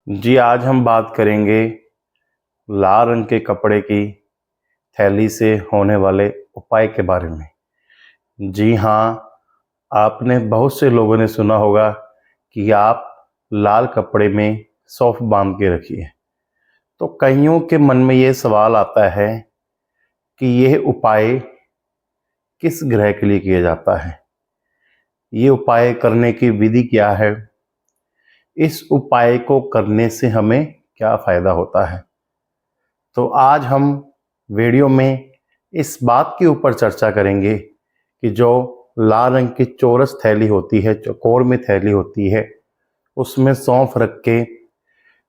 जी, आज हम बात करेंगे लाल रंग के कपड़े की थैली से होने वाले उपाय के बारे में। जी हाँ, आपने बहुत से लोगों ने सुना होगा कि आप लाल कपड़े में सौंफ बांध के रखिए। तो कइयों के मन में ये सवाल आता है कि यह उपाय किस ग्रह के लिए किया जाता है? ये उपाय करने की विधि क्या है? इस उपाय को करने से हमें क्या फ़ायदा होता है? तो आज हम वीडियो में इस बात के ऊपर चर्चा करेंगे कि जो लाल रंग की चौरस थैली होती है, चौकोर में थैली होती है, उसमें सौंफ रख के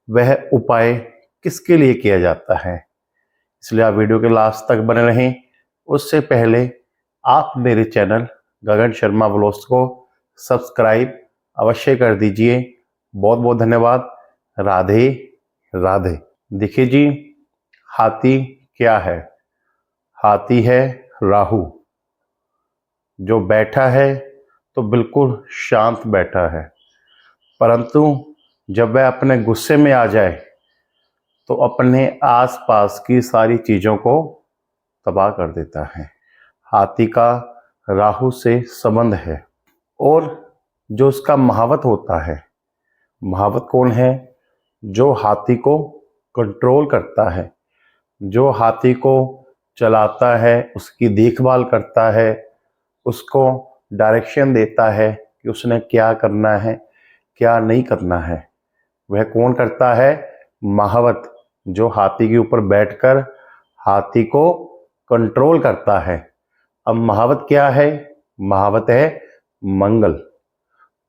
वह उपाय किसके लिए किया जाता है। इसलिए आप वीडियो के लास्ट तक बने रहें। उससे पहले आप मेरे चैनल गगन शर्मा व्लॉग्स को सब्सक्राइब अवश्य कर दीजिए। बहुत बहुत धन्यवाद। राधे राधे। देखिए जी, हाथी क्या है? हाथी है राहु, जो बैठा है तो बिल्कुल शांत बैठा है, परंतु जब वह अपने गुस्से में आ जाए तो अपने आसपास की सारी चीज़ों को तबाह कर देता है। हाथी का राहु से संबंध है। और जो उसका महावत होता है, महावत कौन है? जो हाथी को कंट्रोल करता है, जो हाथी को चलाता है, उसकी देखभाल करता है, उसको डायरेक्शन देता है कि उसने क्या करना है, क्या नहीं करना है। वह कौन करता है? महावत, जो हाथी के ऊपर बैठकर हाथी को कंट्रोल करता है। अब महावत क्या है? महावत है मंगल।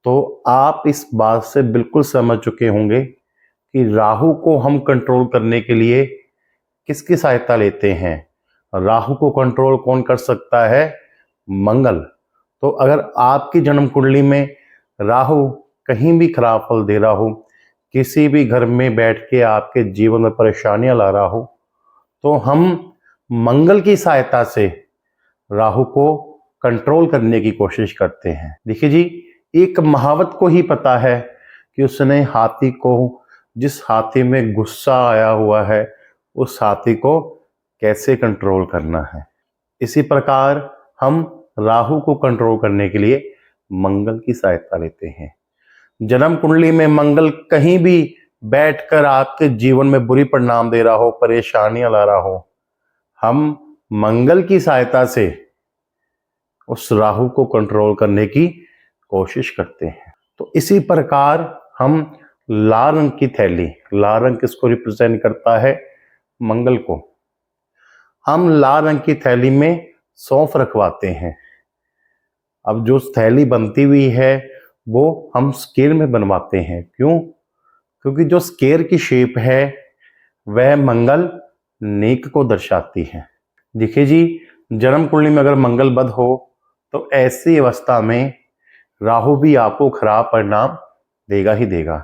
तो आप इस बात से बिल्कुल समझ चुके होंगे कि राहु को हम कंट्रोल करने के लिए किसकी सहायता लेते हैं। राहु को कंट्रोल कौन कर सकता है? मंगल। तो अगर आपकी जन्म कुंडली में राहु कहीं भी खराब फल दे रहा हो, किसी भी घर में बैठ के आपके जीवन में परेशानियां ला रहा हो, तो हम मंगल की सहायता से राहु को कंट्रोल करने की कोशिश करते हैं। देखिए जी, एक महावत को ही पता है कि उसने हाथी को, जिस हाथी में गुस्सा आया हुआ है, उस हाथी को कैसे कंट्रोल करना है। इसी प्रकार हम राहु को कंट्रोल करने के लिए मंगल की सहायता लेते हैं। जन्म कुंडली में मंगल कहीं भी बैठकर आपके जीवन में बुरी परिणाम दे रहा हो, परेशानियां ला रहा हो, हम मंगल की सहायता से उस राहु को कंट्रोल करने की कोशिश करते हैं। तो इसी प्रकार हम लाल रंग की थैली, लाल रंग किसको रिप्रेजेंट करता है? मंगल को। हम लाल रंग की थैली में सौंफ रखवाते हैं। अब जो थैली बनती हुई है वो हम स्क्वायर में बनवाते हैं। क्यों? क्योंकि जो स्क्वायर की शेप है वह मंगल नेक को दर्शाती है। देखिए जी, जन्म कुंडली में अगर मंगल बद हो तो ऐसी अवस्था में राहु भी आपको खराब परिणाम देगा ही देगा।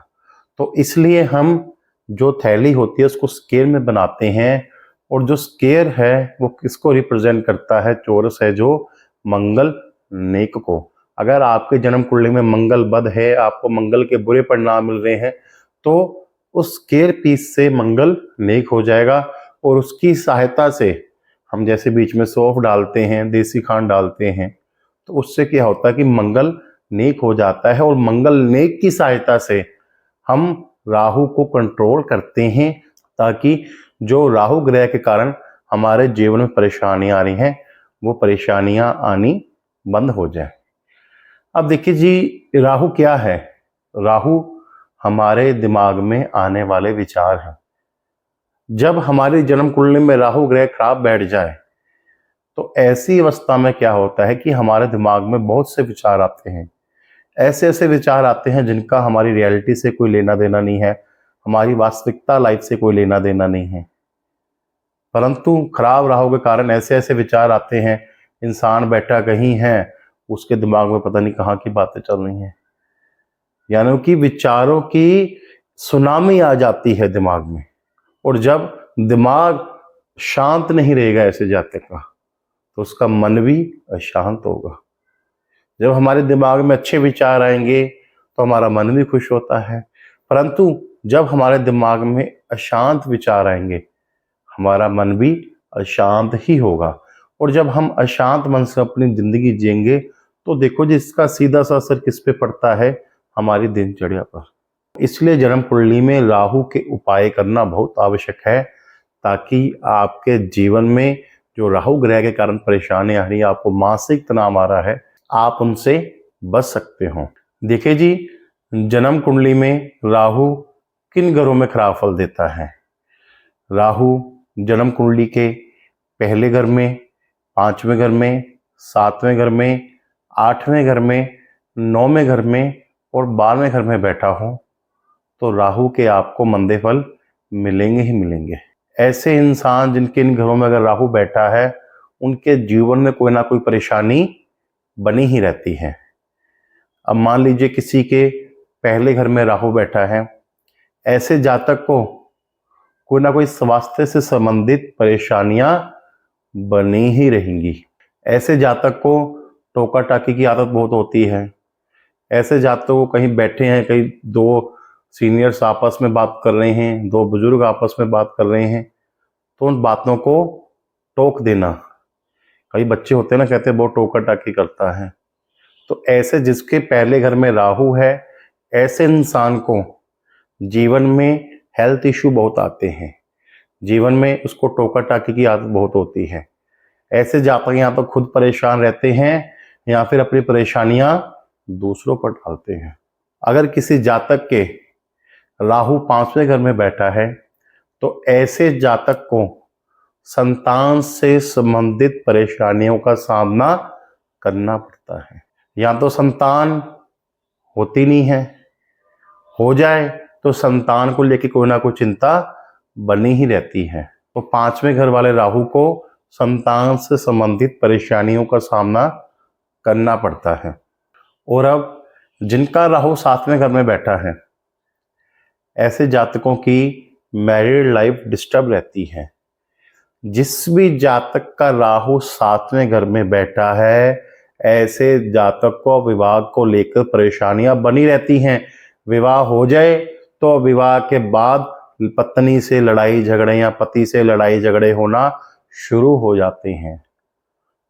तो इसलिए हम जो थैली होती है उसको स्क्वायर में बनाते हैं। और जो स्क्वायर है वो किसको रिप्रेजेंट करता है? चौरस है, जो मंगल नेक को। अगर आपके जन्म कुंडली में मंगल बद है, आपको मंगल के बुरे परिणाम मिल रहे हैं, तो उस स्क्वायर पीस से मंगल नेक हो जाएगा। और उसकी सहायता से हम जैसे बीच में सौंफ डालते हैं, देसी खांड डालते हैं, तो उससे क्या होता है कि मंगल नेक हो जाता है। और मंगल नेक की सहायता से हम राहु को कंट्रोल करते हैं, ताकि जो राहु ग्रह के कारण हमारे जीवन में परेशानियां आ रही हैं, वो परेशानियां आनी बंद हो जाए। अब देखिए जी, राहु क्या है? राहु हमारे दिमाग में आने वाले विचार हैं। जब हमारी जन्म कुंडली में राहु ग्रह खराब बैठ जाए तो ऐसी अवस्था में क्या होता है कि हमारे दिमाग में बहुत से विचार आते हैं। ऐसे ऐसे विचार आते हैं जिनका हमारी रियलिटी से कोई लेना देना नहीं है, हमारी वास्तविकता लाइफ से कोई लेना देना नहीं है, परंतु खराब राहु के कारण ऐसे ऐसे विचार आते हैं। इंसान बैठा कहीं है, उसके दिमाग में पता नहीं कहाँ की बातें चल रही हैं। यानी कि विचारों की सुनामी आ जाती है दिमाग में। और जब दिमाग शांत नहीं रहेगा ऐसे जाते का, तो उसका मन भी अशांत होगा। जब हमारे दिमाग में अच्छे विचार आएंगे तो हमारा मन भी खुश होता है, परंतु जब हमारे दिमाग में अशांत विचार आएंगे, हमारा मन भी अशांत ही होगा। और जब हम अशांत मन से अपनी जिंदगी जिएंगे तो देखो जी, इसका सीधा सा असर किस पे पड़ता है, हमारी दिनचर्या पर। इसलिए जन्म कुंडली में राहु के उपाय करना बहुत आवश्यक है, ताकि आपके जीवन में जो राहु ग्रह के कारण परेशानी आ रही है, आपको मानसिक तनाव आ रहा है, आप उनसे बच सकते हो। देखिए जी, जन्म कुंडली में राहु किन घरों में खराब फल देता है। राहु जन्म कुंडली के पहले घर में, 5वें घर में, 7वें घर में, 8वें घर में, 9वें घर में और 12वें घर में बैठा हो तो राहु के आपको मंदे फल मिलेंगे ही मिलेंगे। ऐसे इंसान जिनके इन घरों में अगर राहु बैठा है, उनके जीवन में कोई ना कोई परेशानी बनी ही रहती है। अब मान लीजिए किसी के पहले घर में राहु बैठा है, ऐसे जातक को कोई ना कोई स्वास्थ्य से संबंधित परेशानियां बनी ही रहेंगी। ऐसे जातक को टोका टाकी की आदत बहुत होती है। ऐसे जातकों को कहीं बैठे हैं, कहीं दो सीनियर्स आपस में बात कर रहे हैं, दो बुजुर्ग आपस में बात कर रहे हैं, तो उन बातों को टोक देना। कई बच्चे होते हैं ना, कहते हैं बहुत टोका टाकी करता है। तो ऐसे जिसके पहले घर में राहु है, ऐसे इंसान को जीवन में हेल्थ इश्यू बहुत आते हैं, जीवन में उसको टोका टाकी की आदत बहुत होती है। ऐसे जातक या तो खुद परेशान रहते हैं या फिर अपनी परेशानियां दूसरों पर डालते हैं। अगर किसी जातक के राहु 5वें घर में बैठा है तो ऐसे जातक को संतान से संबंधित परेशानियों का सामना करना पड़ता है। या तो संतान होती नहीं है, हो जाए तो संतान को लेकर कोई ना कोई चिंता बनी ही रहती है। तो 5वें घर वाले राहु को संतान से संबंधित परेशानियों का सामना करना पड़ता है। और अब जिनका राहु 7वें घर में बैठा है, ऐसे जातकों की मैरिड लाइफ डिस्टर्ब रहती है। जिस भी जातक का राहु 7वें घर में बैठा है, ऐसे जातक को विवाह को लेकर परेशानियां बनी रहती हैं। विवाह हो जाए तो विवाह के बाद पत्नी से लड़ाई झगड़े या पति से लड़ाई झगड़े होना शुरू हो जाते हैं।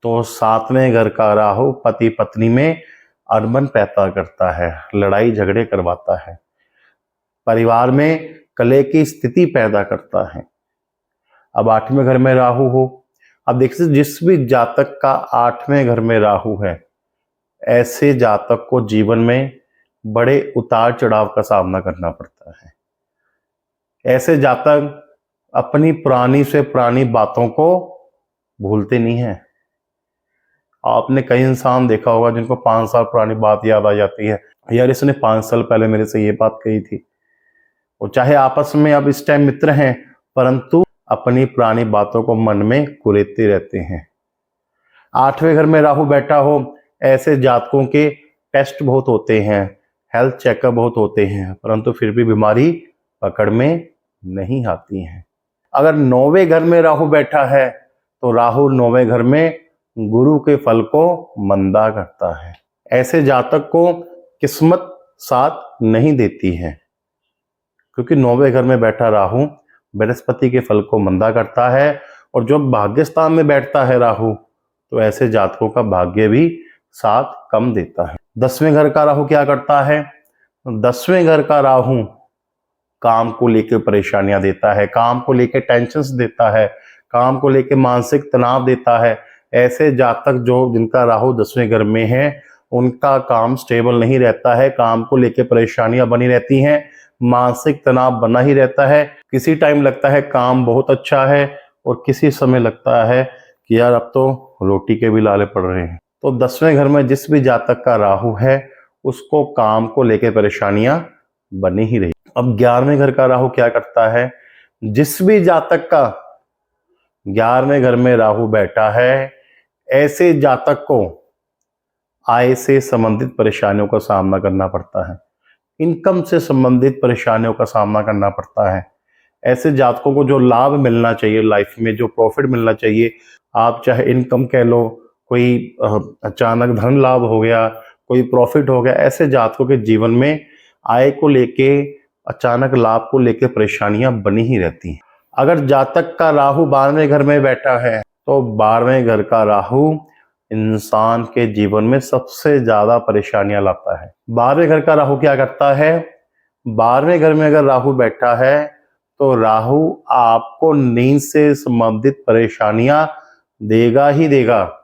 तो 7वें घर का राहु पति पत्नी में अनबन पैदा करता है, लड़ाई झगड़े करवाता है, परिवार में कलह की स्थिति पैदा करता है। अब 8वें घर में राहु हो, अब देखिए जिस भी जातक का 8वें घर में राहु है, ऐसे जातक को जीवन में बड़े उतार चढ़ाव का सामना करना पड़ता है। ऐसे जातक अपनी पुरानी से पुरानी बातों को भूलते नहीं है। आपने कई इंसान देखा होगा जिनको 5 साल पुरानी बात याद आ जाती है, यार इसने 5 साल पहले मेरे से ये बात कही थी। और चाहे आपस में अब इस टाइम मित्र हैं, परंतु अपनी पुरानी बातों को मन में कुरेदते रहते हैं। 8वें घर में राहु बैठा हो, ऐसे जातकों के टेस्ट बहुत होते हैं, हेल्थ चेकअप बहुत होते हैं, परंतु फिर भी बीमारी पकड़ में नहीं आती है। अगर 9वें घर में राहु बैठा है तो राहु 9वें घर में गुरु के फल को मंदा करता है। ऐसे जातक को किस्मत साथ नहीं देती है, क्योंकि 9वें घर में बैठा राहु बृहस्पति के फल को मंदा करता है। और जो भाग्य स्थान में बैठता है राहु, तो ऐसे जातकों का भाग्य भी साथ कम देता है। 10वें घर का राहु क्या करता है? 10वें घर का राहु काम को लेकर परेशानियां देता है, काम को लेकर टेंशन्स देता है, काम को लेकर मानसिक तनाव देता है। ऐसे जातक जो जिनका राहु 10वें घर में है, उनका काम स्टेबल नहीं रहता है, काम को लेकर परेशानियां बनी रहती हैं, मानसिक तनाव बना ही रहता है। किसी टाइम लगता है काम बहुत अच्छा है और किसी समय लगता है कि यार अब तो रोटी के भी लाले पड़ रहे हैं। तो 10वें घर में जिस भी जातक का राहु है, उसको काम को लेकर परेशानियां बनी ही रही। अब 11वें घर का राहु क्या करता है? जिस भी जातक का 11वें घर में राहु बैठा है, ऐसे जातक को आय से संबंधित परेशानियों का सामना करना पड़ता है, इनकम से संबंधित परेशानियों का सामना करना पड़ता है। ऐसे जातकों को जो लाभ मिलना चाहिए लाइफ में, जो प्रॉफिट मिलना चाहिए, आप चाहे इनकम कह लो, कोई अचानक धन लाभ हो गया, कोई प्रॉफिट हो गया, ऐसे जातकों के जीवन में आय को लेके अचानक लाभ को लेकर परेशानियां बनी ही रहती हैं। अगर जातक का राहु 12वें घर में बैठा है तो 12वें घर का राहु इंसान के जीवन में सबसे ज्यादा परेशानियां लाता है। 12वें घर का राहु क्या करता है? 12वें घर में अगर राहु बैठा है तो राहु आपको नींद से संबंधित परेशानियां देगा ही देगा।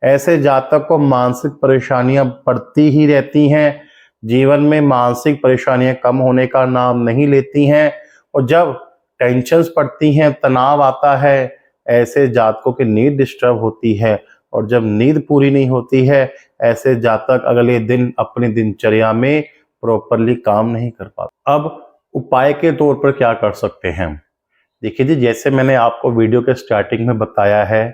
ऐसे जातक को मानसिक परेशानियां बढ़ती ही रहती हैं। जीवन में मानसिक परेशानियां कम होने का नाम नहीं लेती हैं और जब टेंशन्स पड़ती हैं, तनाव आता है, ऐसे जातकों की नींद डिस्टर्ब होती है और जब नींद पूरी नहीं होती है, ऐसे जातक अगले दिन अपनी दिनचर्या में प्रॉपरली काम नहीं कर पाते। अब उपाय के तौर पर क्या कर सकते हैं? देखिए जी, जैसे मैंने आपको वीडियो के स्टार्टिंग में बताया है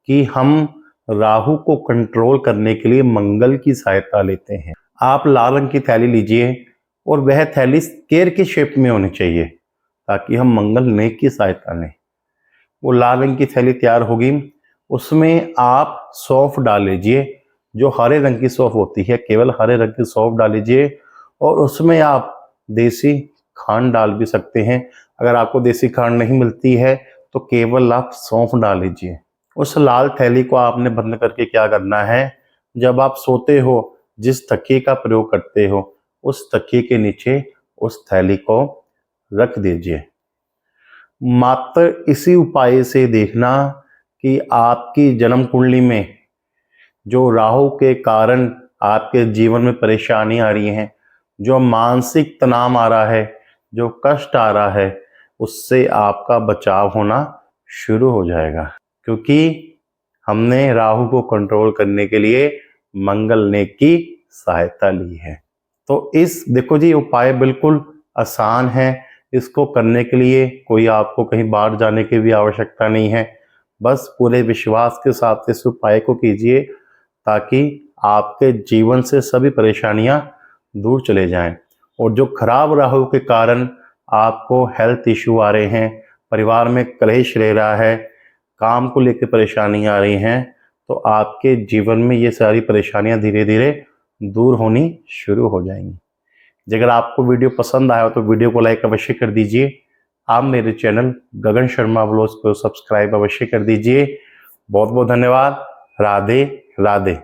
कि हम राहु को कंट्रोल करने के लिए मंगल की सहायता लेते हैं। आप लाल रंग की थैली लीजिए और वह थैली स्क्वायर की शेप में होनी चाहिए ताकि हम मंगल नेक की सहायता लें। वो लाल रंग की थैली तैयार होगी, उसमें आप सौंफ डाल लीजिए, जो हरे रंग की सौंफ होती है, केवल हरे रंग की सौंफ डाल लीजिए और उसमें आप देसी खांड डाल भी सकते हैं। अगर आपको देसी खांड नहीं मिलती है तो केवल आप सौंफ डाल लीजिए। उस लाल थैली को आपने बंद करके क्या करना है, जब आप सोते हो जिस तकिए का प्रयोग करते हो उस तकिए के नीचे उस थैली को रख दीजिए। मात्र इसी उपाय से देखना कि आपकी जन्म कुंडली में जो राहु के कारण आपके जीवन में परेशानी आ रही है, जो मानसिक तनाव आ रहा है, जो कष्ट आ रहा है, उससे आपका बचाव होना शुरू हो जाएगा। क्योंकि हमने राहु को कंट्रोल करने के लिए मंगल ने की सहायता ली है। तो इस देखो जी, उपाय बिल्कुल आसान है। इसको करने के लिए कोई आपको कहीं बाहर जाने की भी आवश्यकता नहीं है। बस पूरे विश्वास के साथ इस उपाय को कीजिए ताकि आपके जीवन से सभी परेशानियां दूर चले जाएं। और जो खराब राहु के कारण आपको हेल्थ इश्यू आ रहे हैं, परिवार में कलेश रह रहा है, काम को लेकर परेशानियां आ रही हैं, तो आपके जीवन में ये सारी परेशानियां धीरे धीरे दूर होनी शुरू हो जाएंगी। अगर आपको वीडियो पसंद आया हो तो वीडियो को लाइक अवश्य कर दीजिए। आप मेरे चैनल गगन शर्मा व्लॉग्स को सब्सक्राइब अवश्य कर दीजिए। बहुत बहुत धन्यवाद। राधे राधे।